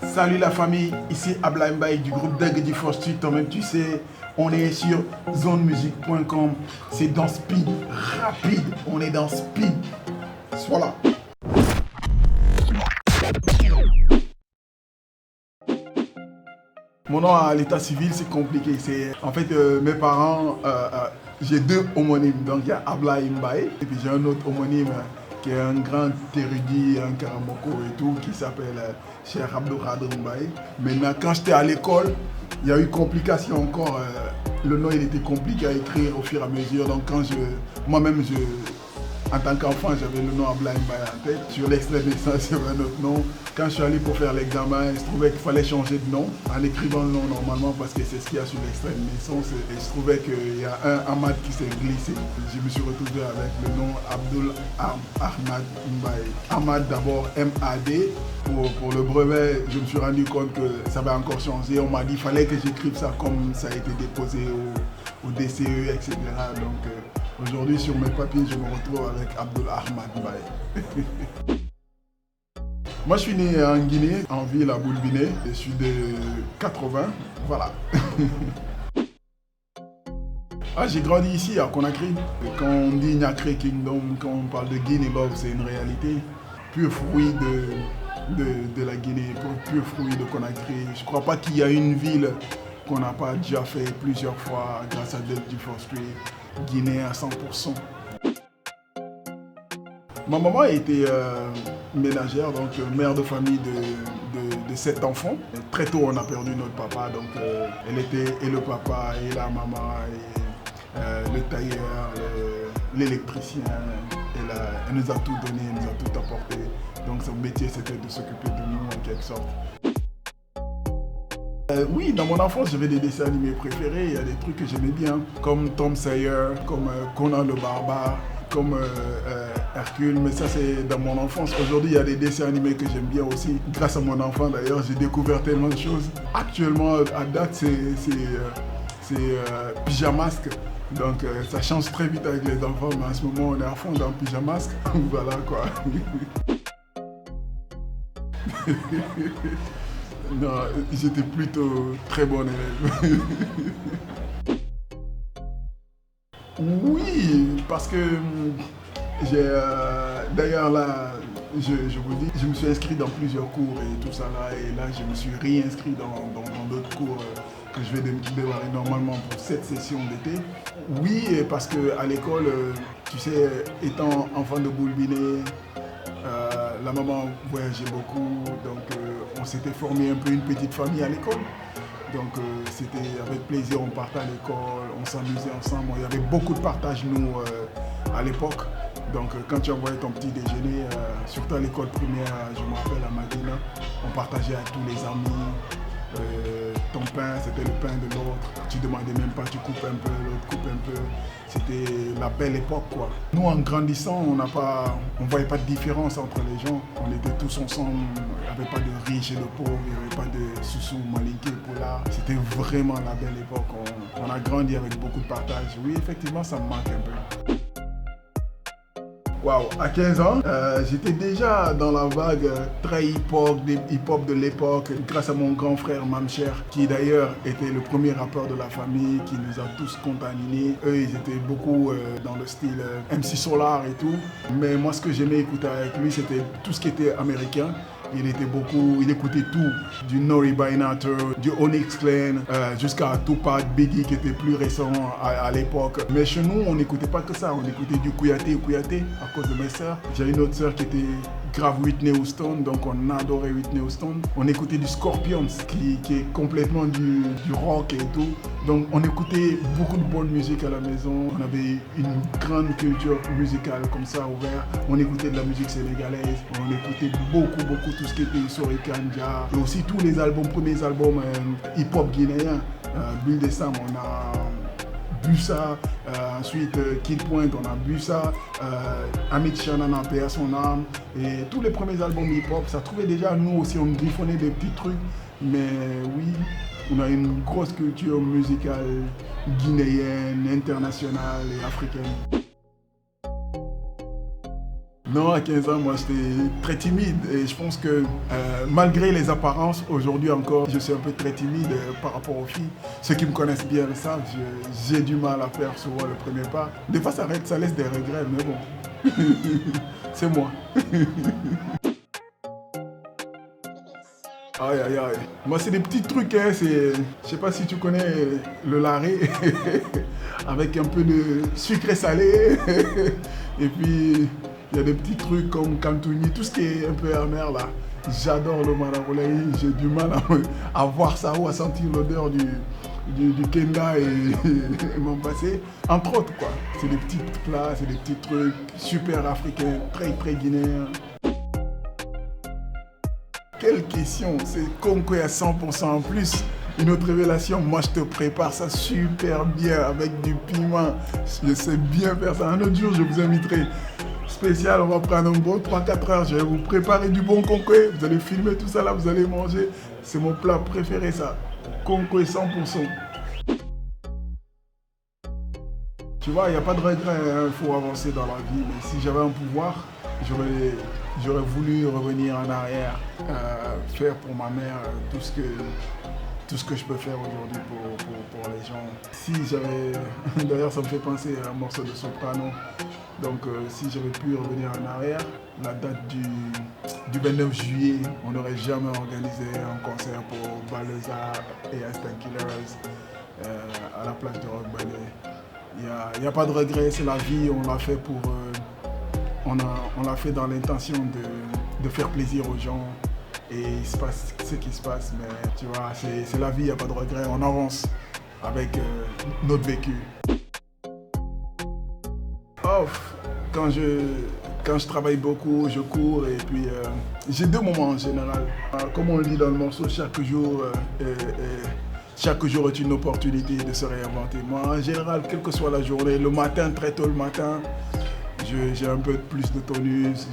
Salut la famille, ici Ablaye Mbaye du groupe Dagedi For Street. Toi-même tu sais, on est sur zonemusique.com. C'est dans Speed, rapide, on est dans Speed. Voilà. Mon nom à l'état civil, c'est compliqué. En fait, mes parents, j'ai deux homonymes. Donc il y a Ablaye Mbaye et puis j'ai un autre homonyme qui est un grand érudit, un karamoko et tout, qui s'appelle Cheikh Abdourkhadr Mbaye. Maintenant, quand j'étais à l'école, il y a eu complication encore. Le nom, il était compliqué à écrire au fur et à mesure. Donc moi-même, en tant qu'enfant, j'avais le nom Ablaye Mbaye en tête. Sur l'extrait de naissance, il y avait un autre nom. Quand je suis allé pour faire l'examen, je trouvais qu'il fallait changer de nom en écrivant le nom normalement parce que c'est ce qu'il y a sur l'extrait de naissance. Et je trouvais qu'il y a un Ahmad qui s'est glissé. Je me suis retrouvé avec le nom Abdul Ahmad Mbaye. Ahmad d'abord M-A-D. Pour le brevet, je me suis rendu compte que ça va encore changer. On m'a dit qu'il fallait que j'écrive ça comme ça a été déposé au DCE, etc. Donc aujourd'hui, sur mes papiers, je me retrouve avec Abdul Ahmad Mbaye. Moi, je suis né en Guinée, en ville à Boulbiné. Je suis de 80, voilà. J'ai grandi ici à Conakry. Quand on dit Niakré Kingdom, quand on parle de Guinée Love, c'est une réalité. Pur fruit de la Guinée, pur fruit de Conakry. Je ne crois pas qu'il y a une ville qu'on n'a pas déjà fait plusieurs fois grâce à Dagedi For Street. Guinée à 100%. Ma maman était ménagère, donc mère de famille de 7 enfants. Et très tôt, on a perdu notre papa, donc elle était et le papa, et la maman, et le tailleur, l'électricien. Elle nous a tout donné, elle nous a tout apporté. Donc son métier, c'était de s'occuper de nous en quelque sorte. Oui, dans mon enfance, j'avais des dessins animés préférés. Il y a des trucs que j'aimais bien, comme Tom Sawyer, comme Conan le Barbare, comme Hercule, mais ça c'est dans mon enfance. Aujourd'hui, il y a des dessins animés que j'aime bien aussi. Grâce à mon enfant d'ailleurs, j'ai découvert tellement de choses. Actuellement, à date, c'est Pyjamasque. Donc ça change très vite avec les enfants, mais en ce moment, on est à fond dans Pyjamasque. Voilà quoi. Non, j'étais plutôt très bon élève. Oui, parce que d'ailleurs là, je vous dis, je me suis inscrit dans plusieurs cours et tout ça là, et là je me suis réinscrit dans d'autres cours que je vais démarrer normalement pour cette session d'été. Oui, parce qu'à l'école, tu sais, étant enfant de Boulbiné, la maman voyageait beaucoup, donc on s'était formé un peu une petite famille à l'école. Donc c'était avec plaisir, on partait à l'école, on s'amusait ensemble. Il y avait beaucoup de partage, nous, à l'époque. Donc quand tu envoyais ton petit déjeuner, surtout à l'école primaire, je me rappelle à Madina, on partageait avec tous les amis. Ton pain, c'était le pain de l'autre. Tu demandais même pas, tu coupes un peu, l'autre coupe un peu. C'était la belle époque, quoi. Nous, en grandissant, on voyait pas de différence entre les gens. On était tous ensemble. Il n'y avait pas de riches et de pauvres. Il n'y avait pas de Soussou, Malinké, Poula. C'était vraiment la belle époque. On a grandi avec beaucoup de partage. Oui, effectivement, ça me manque un peu. Waouh, à 15 ans, j'étais déjà dans la vague très hip-hop de l'époque, grâce à mon grand frère Mamcher, qui d'ailleurs était le premier rappeur de la famille, qui nous a tous contaminés. Eux, ils étaient beaucoup dans le style MC Solar et tout. Mais moi, ce que j'aimais écouter avec lui, c'était tout ce qui était américain. Il écoutait tout, du Nori Binator, du Onyx Clan, jusqu'à Tupac, Biggie qui était plus récent à l'époque. Mais chez nous, on n'écoutait pas que ça, on écoutait du Kouyaté à cause de mes sœurs. J'ai une autre sœur qui était grave Whitney Houston, donc on adorait Whitney Houston. On écoutait du Scorpions qui est complètement du rock et tout. Donc on écoutait beaucoup de bonne musique à la maison. On avait une grande culture musicale comme ça ouverte. On écoutait de la musique sénégalaise. On écoutait beaucoup tout ce qui était Sori Kanja. Et aussi tous les premiers albums hip-hop guinéens. Bulle de Sam, on a bu ça. Ensuite, Kid Point, on a bu ça. Amit Shanana, paix à son âme. Et tous les premiers albums hip-hop, ça trouvait déjà, nous aussi, on griffonnait des petits trucs. Mais oui, on a une grosse culture musicale guinéenne, internationale et africaine. Non, à 15 ans, moi, j'étais très timide. Et je pense que malgré les apparences, aujourd'hui encore, je suis un peu très timide par rapport aux filles. Ceux qui me connaissent bien le savent, j'ai du mal à faire souvent le premier pas. Des fois, ça laisse des regrets, mais bon, c'est moi. Aïe, aïe, aïe. Moi, c'est des petits trucs, hein. Je sais pas si tu connais le larré, avec un peu de sucré salé. Et puis, il y a des petits trucs comme Cantouni, tout ce qui est un peu amer là. J'adore le mararolai, j'ai du mal à voir ça ou à sentir l'odeur du Kenda et m'en passer. Entre autres, quoi. C'est des petits plats, c'est des petits trucs super africains, très, très guinéens. Quelle question, c'est Konkoé à 100% en plus. Une autre révélation, moi je te prépare ça super bien avec du piment. Je sais bien faire ça. Un autre jour, je vous inviterai spécial, on va prendre un bon 3-4 heures. Je vais vous préparer du bon Konkoé. Vous allez filmer tout ça là, vous allez manger. C'est mon plat préféré ça. Konkoé 100%. Tu vois, il n'y a pas de regret, il faut avancer dans la vie. Mais si j'avais un pouvoir, j'aurais voulu revenir en arrière, faire pour ma mère tout ce que je peux faire aujourd'hui pour les gens. Si j'avais, d'ailleurs ça me fait penser à un morceau de soprano, donc si j'avais pu revenir en arrière, la date du 29 juillet, on n'aurait jamais organisé un concert pour Baleza et Instant Killers à la place de Rock Ballet. Il n'y a pas de regret, c'est la vie, on l'a fait on l'a fait dans l'intention de faire plaisir aux gens. Et il se passe ce qui se passe, mais tu vois, c'est la vie, il n'y a pas de regret, on avance avec notre vécu. Quand je travaille beaucoup, je cours et puis j'ai deux moments en général. Comme on le dit dans le morceau, chaque jour est une opportunité de se réinventer. Moi, en général, quelle que soit la journée, le matin, très tôt le matin, j'ai un peu plus de tonus,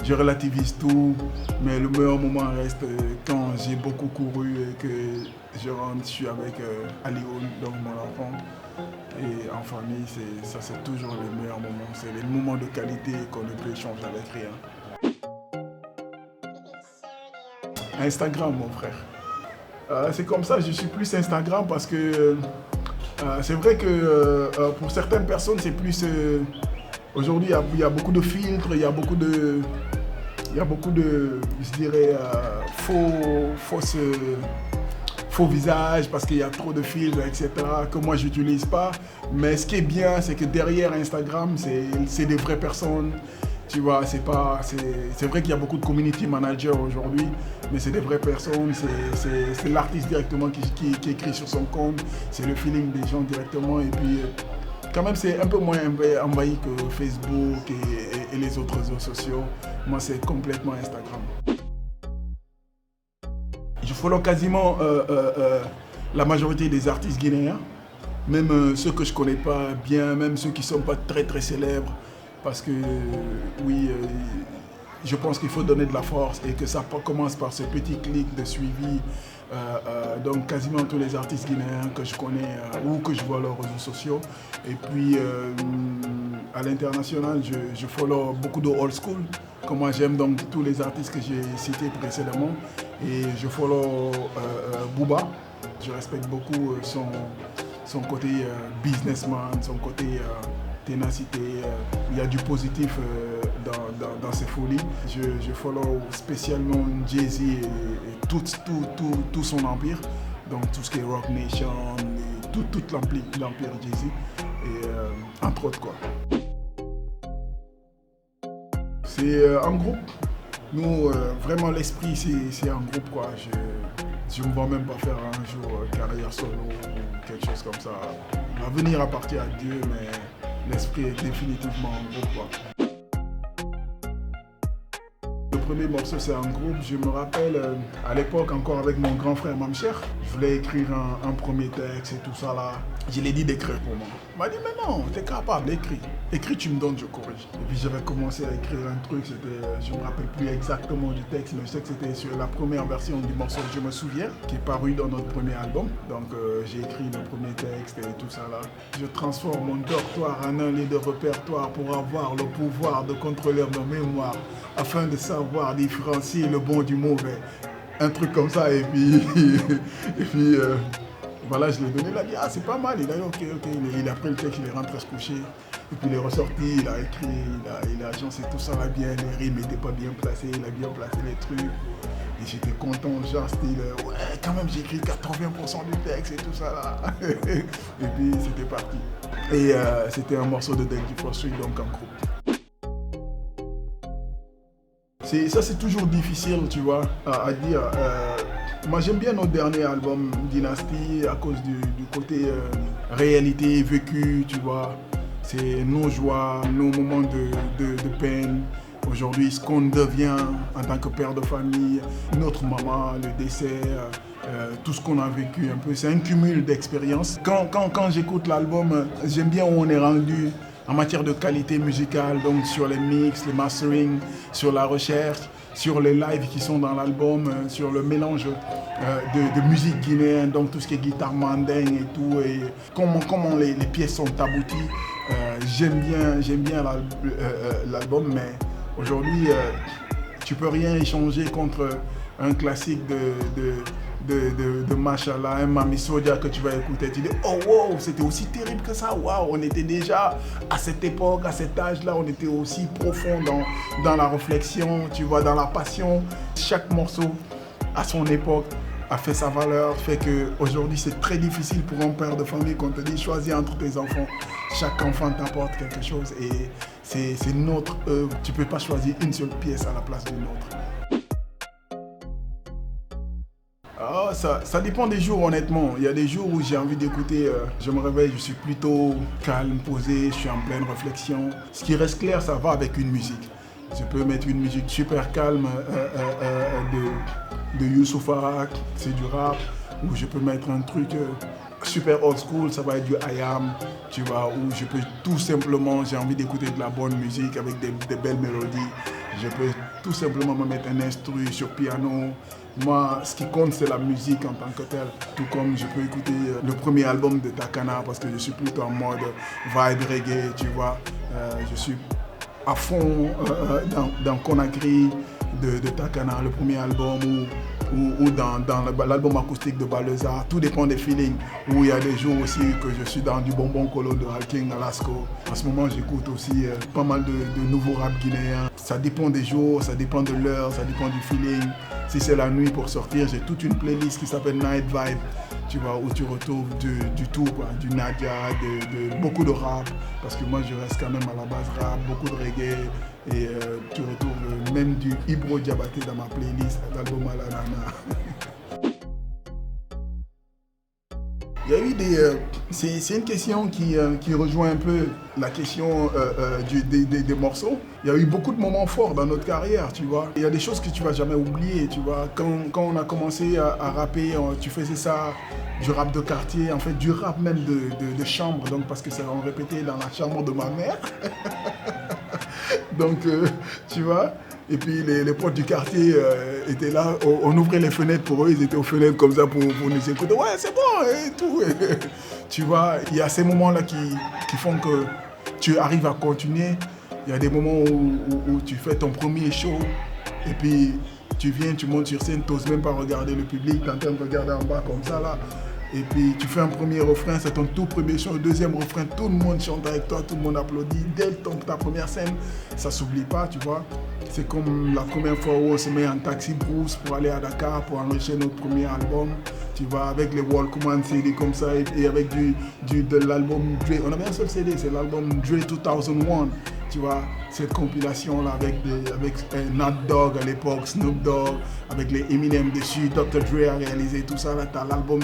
je relativise tout, mais le meilleur moment reste quand j'ai beaucoup couru et que je rentre, je suis avec Alioun, donc mon enfant, et en famille, c'est toujours les meilleurs moments, c'est les moments de qualité qu'on ne peut échanger avec rien. Instagram, mon frère. C'est comme ça, je suis plus Instagram parce que c'est vrai que pour certaines personnes, c'est plus... Aujourd'hui, il y a beaucoup de filtres, il y a beaucoup de, je dirais, faux visages parce qu'il y a trop de filtres, etc. que moi, je n'utilise pas. Mais ce qui est bien, c'est que derrière Instagram, c'est des vraies personnes. Tu vois, c'est vrai qu'il y a beaucoup de community managers aujourd'hui, mais c'est des vraies personnes, c'est l'artiste directement qui écrit sur son compte, c'est le feeling des gens directement. Et puis, quand même, c'est un peu moins envahi que Facebook et les autres réseaux sociaux. Moi, c'est complètement Instagram. Je follow quasiment la majorité des artistes guinéens, même ceux que je ne connais pas bien, même ceux qui ne sont pas très très célèbres. Parce que oui, je pense qu'il faut donner de la force et que ça commence par ce petit clic de suivi. Donc quasiment tous les artistes guinéens que je connais ou que je vois sur leurs réseaux sociaux. Et puis à l'international, je follow beaucoup de old school. Comme moi j'aime donc tous les artistes que j'ai cités précédemment. Et je follow Booba. Je respecte beaucoup son côté businessman, son côté ténacité. Il y a du positif dans ses folies. Je follow spécialement Jay-Z et tout son empire. Donc tout ce qui est Rock Nation, tout l'empire Jay-Z. Et entre autres quoi. C'est un groupe. Nous, vraiment l'esprit c'est un groupe quoi. Je ne me vois même pas faire un jour carrière solo ou quelque chose comme ça. L'avenir appartient à Dieu, mais l'esprit est définitivement en groupe. Le premier morceau, c'est un groupe. Je me rappelle, à l'époque, encore avec mon grand frère Mamcher, je voulais écrire un premier texte et tout ça là. Je l'ai dit d'écrire pour moi. Il m'a dit, mais non, t'es capable, écris. Écris, tu me donnes, je corrige. Et puis j'avais commencé à écrire un truc, je ne me rappelle plus exactement du texte, mais je sais que c'était sur la première version du morceau Je me souviens, qui est paru dans notre premier album. Donc j'ai écrit le premier texte et tout ça là. Je transforme mon dortoir en un lit de répertoire pour avoir le pouvoir de contrôler nos mémoires, afin de savoir différencier le bon du mauvais. Un truc comme ça, et puis, voilà, je l'ai donné, il a dit, ah c'est pas mal, il a dit ok, il a pris le texte, il est rentré se coucher, et puis il est ressorti, il a écrit, il a agencé tout ça là bien, les rimes n'étaient pas bien placées, il a bien placé les trucs, et j'étais content, genre style, ouais, quand même j'ai écrit 80% du texte et tout ça là, et puis c'était parti. Et c'était un morceau de Deck du Street, donc en groupe. Ça c'est toujours difficile, tu vois, à dire. Moi j'aime bien notre dernier album Dynasty à cause du côté réalité vécue, tu vois. C'est nos joies, nos moments de peine. Aujourd'hui, ce qu'on devient en tant que père de famille, notre maman, le décès, tout ce qu'on a vécu un peu. C'est un cumul d'expériences. Quand j'écoute l'album, j'aime bien où on est rendu en matière de qualité musicale, donc sur les mix, les mastering, sur la recherche, sur les lives qui sont dans l'album, sur le mélange de musique guinéenne, donc tout ce qui est guitare mandingue et tout, et comment les pièces sont abouties. J'aime bien l'album, mais aujourd'hui, tu peux rien échanger contre un classique de Machallah, un Mami Sodia que tu vas écouter. Tu dis, oh wow, c'était aussi terrible que ça. Waouh, on était déjà à cette époque, à cet âge-là, on était aussi profond dans la réflexion, tu vois, dans la passion. Chaque morceau, à son époque, a fait sa valeur, fait qu'aujourd'hui c'est très difficile pour un père de famille qu'on te dit choisis entre tes enfants. Chaque enfant t'apporte quelque chose et c'est notre œuvre. Tu ne peux pas choisir une seule pièce à la place d'une autre. Ah, ça dépend des jours honnêtement. Il y a des jours où j'ai envie d'écouter, je me réveille, je suis plutôt calme, posé, je suis en pleine réflexion. Ce qui reste clair, ça va avec une musique. Je peux mettre une musique super calme de Youssoupha, c'est du rap, ou je peux mettre un truc super old school, ça va être du I Am, tu vois, ou je peux tout simplement, j'ai envie d'écouter de la bonne musique avec des belles mélodies. Je peux tout simplement me mettre un instru sur piano. Moi, ce qui compte, c'est la musique en tant que telle. Tout comme je peux écouter le premier album de Takana parce que je suis plutôt en mode vibe reggae, tu vois. Je suis à fond dans Conakry de Takana, le premier album, ou dans l'album acoustique de Baleza. Tout dépend des feelings. Où il y a des jours aussi que je suis dans du bonbon colo de Halking Alasco. En ce moment, j'écoute aussi pas mal de nouveaux rap guinéens. Ça dépend des jours, ça dépend de l'heure, ça dépend du feeling. Si c'est la nuit pour sortir, j'ai toute une playlist qui s'appelle Night Vibe, tu vois, où tu retrouves du tout, quoi, du Nadia, beaucoup de rap, parce que moi je reste quand même à la base rap, beaucoup de reggae, et tu retrouves même du Ibro Diabaté dans ma playlist, l'album Alanana. Il y a eu c'est une question qui rejoint un peu la question des morceaux. Il y a eu beaucoup de moments forts dans notre carrière, tu vois. Il y a des choses que tu vas jamais oublier, tu vois. Quand on a commencé à rapper, tu faisais ça, du rap de quartier, en fait du rap même de chambre, donc parce que ça on répétait dans la chambre de ma mère. Donc, tu vois. Et puis les potes du quartier étaient là, on ouvrait les fenêtres pour eux, ils étaient aux fenêtres comme ça pour nous écouter. Ouais, c'est bon et tout. Tu vois, il y a ces moments-là qui font que tu arrives à continuer. Il y a des moments où tu fais ton premier show et puis tu viens, tu montes sur scène, tu n'oses même pas regarder le public, tu es en train de regarder en bas comme ça là. Et puis tu fais un premier refrain, c'est ton tout premier show, deuxième refrain, tout le monde chante avec toi, tout le monde applaudit. Dès ta première scène, ça ne s'oublie pas, tu vois. C'est comme la première fois où on se met en taxi Bruce pour aller à Dakar pour enregistrer notre premier album. Tu vois, avec les Walkman CD comme ça et avec de l'album Dre. On avait un seul CD, c'est l'album Dre 2001. Tu vois, cette compilation-là avec Nat Dogg à l'époque, Snoop Dogg, avec les Eminem dessus, Dr. Dre a réalisé tout ça. Là, tu as l'album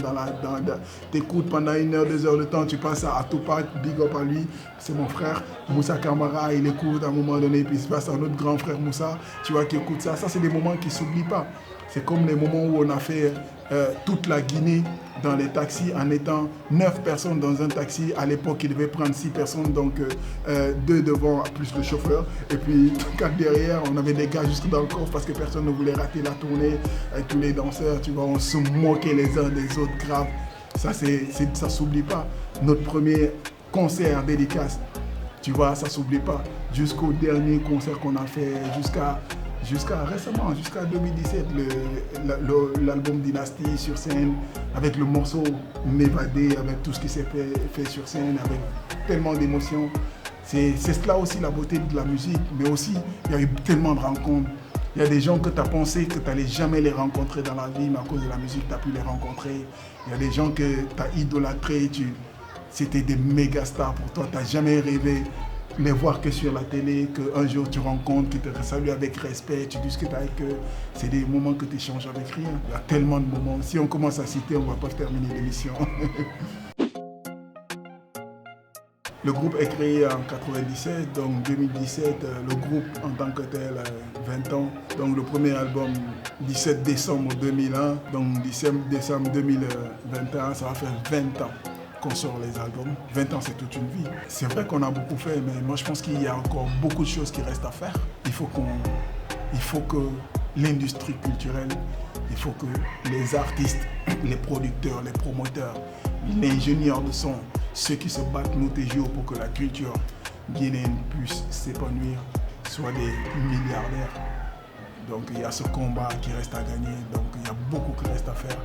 t'écoutes pendant 1 heure, 2 heures de temps, tu passes à Tupac, big up à lui, c'est mon frère. Moussa Camara, il écoute à un moment donné, puis il se passe à notre grand frère Moussa ça, tu vois, qui écoutent ça. Ça, c'est des moments qui ne s'oublient pas. C'est comme les moments où on a fait toute la Guinée dans les taxis en étant 9 personnes dans un taxi. À l'époque, il devait prendre 6 personnes, donc 2 devant plus le chauffeur. Et puis 4 derrière, on avait des gars jusque dans le coffre parce que personne ne voulait rater la tournée avec tous les danseurs. Tu vois, on se moquait les uns des autres grave. Ça, ça s'oublie pas. Notre premier concert dédicace, tu vois, ça s'oublie pas. Jusqu'au dernier concert qu'on a fait, jusqu'à récemment, jusqu'à 2017, l'album Dynasty sur scène, avec le morceau M'évader, avec tout ce qui s'est fait sur scène, avec tellement d'émotions. C'est cela aussi la beauté de la musique, mais aussi il y a eu tellement de rencontres. Il y a des gens que tu as pensé que tu n'allais jamais les rencontrer dans la vie, mais à cause de la musique, tu as pu les rencontrer. Il y a des gens que tu as idolâtrés, c'était des méga stars pour toi, tu n'as jamais rêvé les voir que sur la télé, qu'un jour tu rencontres, qui te saluent avec respect, tu discutes avec eux. C'est des moments que tu échanges avec rien. Il y a tellement de moments. Si on commence à citer, on ne va pas terminer l'émission. Le groupe est créé en 97, donc 2017, le groupe en tant que tel, 20 ans. Donc le premier album, 17 décembre 2001, donc 17 décembre 2021, ça va faire 20 ans qu'on sort les albums. 20 ans, c'est toute une vie. C'est vrai qu'on a beaucoup fait, mais moi je pense qu'il y a encore beaucoup de choses qui restent à faire. Il faut que l'industrie culturelle, il faut que les artistes, les producteurs, les promoteurs, les ingénieurs de son, ceux qui se battent nuit et jour pour que la culture guinéenne puisse s'épanouir, soient des milliardaires. Donc il y a ce combat qui reste à gagner, donc il y a beaucoup qui reste à faire.